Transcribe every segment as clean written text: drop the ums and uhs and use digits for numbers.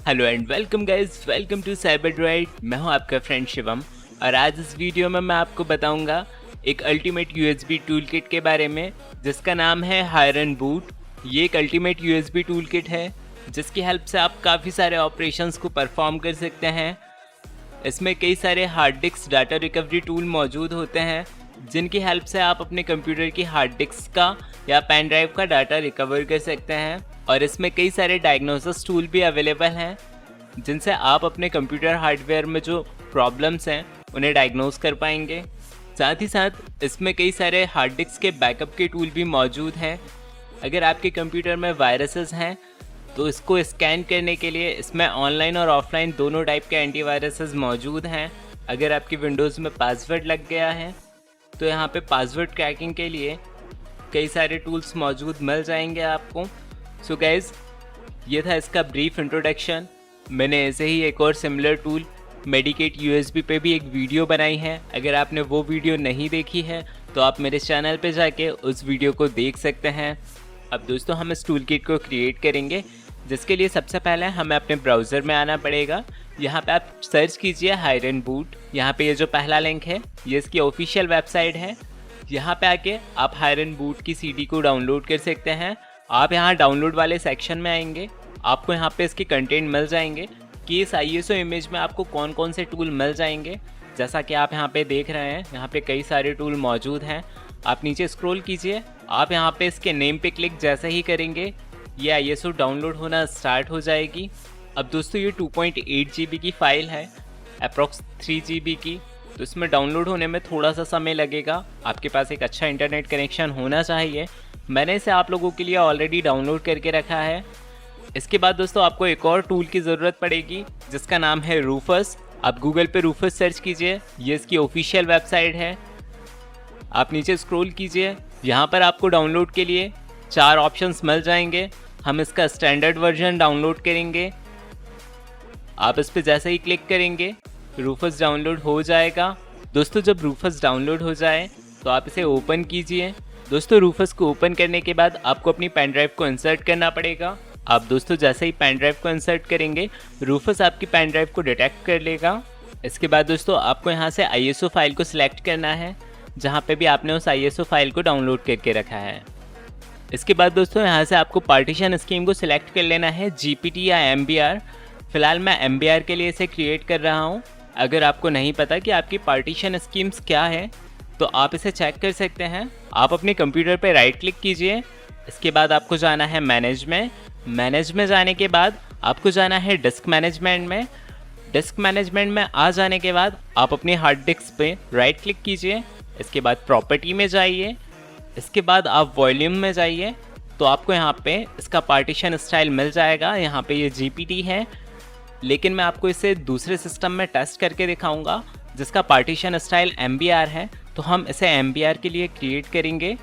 Hello and welcome guys, welcome to cyber droid. मैं हूं आपका फ्रेंड शिवम और आज इस वीडियो में मैं आपको बताऊंगा एक अल्टीमेट यूएसबी टूल किट के बारे में जिसका नाम है हायरन बूट। ये एक अल्टीमेट यूएसबी टूल किट है जिसकी हेल्प से आप काफ़ी सारे ऑपरेशंस को परफॉर्म कर सकते हैं। इसमें कई सारे hard disk data recovery tool मौजूद होते हैं जिनकी हेल्प से आप अपने कंप्यूटर की हार्ड डिस्क का या पेन ड्राइव का डाटा रिकवर कर सकते हैं। और इसमें कई सारे डायग्नोसिस टूल भी अवेलेबल हैं जिनसे आप अपने कंप्यूटर हार्डवेयर में जो प्रॉब्लम्स हैं उन्हें डायग्नोस कर पाएंगे। साथ ही साथ इसमें कई सारे हार्ड डिस्क के बैकअप के टूल भी मौजूद हैं। अगर आपके कंप्यूटर में वायरसेस हैं तो इसको स्कैन करने के लिए इसमें ऑनलाइन और ऑफलाइन दोनों टाइप के एंटीवायरसेस मौजूद हैं। अगर आपकी विंडोज़ में पासवर्ड लग गया है तो यहाँ पे पासवर्ड क्रैकिंग के लिए कई सारे टूल्स मौजूद मिल जाएंगे आपको। सो गाइज, ये था इसका ब्रीफ इंट्रोडक्शन। मैंने ऐसे ही एक और सिमिलर टूल मेडिकेट यूएसबी पे भी एक वीडियो बनाई है। अगर आपने वो वीडियो नहीं देखी है तो आप मेरे चैनल पे जाके उस वीडियो को देख सकते हैं। अब दोस्तों, हम इस टूल किट को क्रिएट करेंगे जिसके लिए सबसे पहले हमें अपने ब्राउज़र में आना पड़ेगा। यहाँ पे आप सर्च कीजिए हायरन बूट। यहाँ पे ये जो पहला लिंक है ये इसकी ऑफिशियल वेबसाइट है। यहाँ पे आके आप हायरन बूट की सीडी को डाउनलोड कर सकते हैं। आप यहाँ डाउनलोड वाले सेक्शन में आएंगे, आपको यहाँ पे इसके कंटेंट मिल जाएंगे कि इस ISO इमेज में आपको कौन कौन से टूल मिल जाएंगे। जैसा कि आप यहाँ पे देख रहे हैं, यहाँ पे कई सारे टूल मौजूद हैं। आप नीचे स्क्रॉल कीजिए, आप यहाँ पे इसके नेम पे क्लिक जैसे ही करेंगे ये ISO डाउनलोड होना स्टार्ट हो जाएगी। अब दोस्तों, ये 2.8 GB की फ़ाइल है, अप्रॉक्स 3 GB की, तो इसमें डाउनलोड होने में थोड़ा सा समय लगेगा। आपके पास एक अच्छा इंटरनेट कनेक्शन होना चाहिए। मैंने इसे आप लोगों के लिए ऑलरेडी डाउनलोड करके रखा है। इसके बाद दोस्तों, आपको एक और टूल की ज़रूरत पड़ेगी जिसका नाम है रूफस। आप गूगल पे रूफस सर्च कीजिए, ये इसकी ऑफिशियल वेबसाइट है। आप नीचे स्क्रॉल कीजिए, यहाँ पर आपको डाउनलोड के लिए 4 ऑप्शंस मिल जाएंगे। हम इसका स्टैंडर्ड वर्जन डाउनलोड करेंगे। आप इस पर जैसे ही क्लिक करेंगे रूफस डाउनलोड हो जाएगा। दोस्तों, जब रूफस डाउनलोड हो जाए तो आप इसे ओपन कीजिए। दोस्तों, रूफस को ओपन करने के बाद आपको अपनी पेन ड्राइव को इंसर्ट करना पड़ेगा। आप दोस्तों जैसे ही पेन ड्राइव को इंसर्ट करेंगे रूफस आपकी पेन ड्राइव को डिटेक्ट कर लेगा। इसके बाद दोस्तों, आपको यहाँ से ISO फाइल को सिलेक्ट करना है जहाँ पे भी आपने उस ISO फाइल को डाउनलोड करके रखा है। इसके बाद दोस्तों, यहाँ से आपको पार्टीशन स्कीम को सिलेक्ट कर लेना है, GPT या MBR। फ़िलहाल मैं MBR के लिए इसे क्रिएट कर रहा हूँ। अगर आपको नहीं पता कि आपकी पार्टीशन स्कीम्स क्या है तो आप इसे चेक कर सकते हैं। आप अपने कंप्यूटर पर राइट क्लिक कीजिए। इसके बाद आपको जाना है मैनेज में जाने के बाद आपको जाना है डिस्क मैनेजमेंट में। डिस्क मैनेजमेंट में आ जाने के बाद आप अपनी हार्ड डिस्क पे राइट क्लिक कीजिए। इसके बाद प्रॉपर्टी में जाइए। इसके बाद आप वॉल्यूम में जाइए तो आपको यहाँ पे इसका पार्टीशन स्टाइल मिल जाएगा। यहाँ पे ये GPT है, लेकिन मैं आपको इसे दूसरे सिस्टम में टेस्ट करके दिखाऊंगा जिसका पार्टीशन स्टाइल MBR है। तो हम इसे MBR के लिए क्रिएट करेंगे।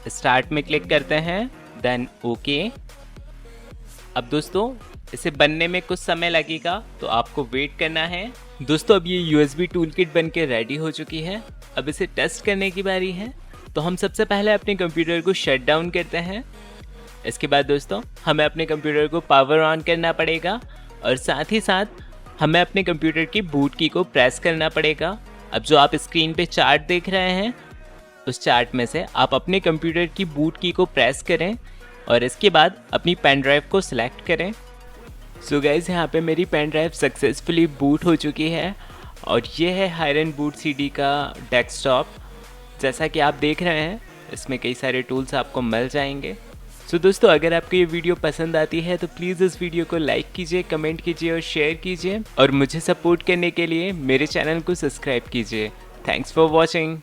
स्टार्ट में क्लिक करते हैं, देन ओके। अब दोस्तों, इसे बनने में कुछ समय लगेगा तो आपको वेट करना है। दोस्तों, अब ये USB टूल किट बन के रेडी हो चुकी है। अब इसे टेस्ट करने की बारी है। तो हम सबसे पहले अपने कंप्यूटर को शट डाउन करते हैं। इसके बाद दोस्तों, हमें अपने कंप्यूटर को पावर ऑन करना पड़ेगा और साथ ही साथ हमें अपने कंप्यूटर की बूट की को प्रेस करना पड़ेगा। अब जो आप स्क्रीन पे चार्ट देख रहे हैं उस चार्ट में से आप अपने कंप्यूटर की बूट की को प्रेस करें और इसके बाद अपनी पेन ड्राइव को सिलेक्ट करें। सो गाइस, यहाँ पे मेरी पेन ड्राइव सक्सेसफुली बूट हो चुकी है और ये है हायरन बूट CD का डेस्कटॉप। जैसा कि आप देख रहे हैं, इसमें कई सारे टूल्स आपको मिल जाएंगे। सो दोस्तों, अगर आपको ये वीडियो पसंद आती है तो प्लीज़ इस वीडियो को लाइक कीजिए, कमेंट कीजिए और शेयर कीजिए और मुझे सपोर्ट करने के लिए मेरे चैनल को सब्सक्राइब कीजिए। Thanks for watching.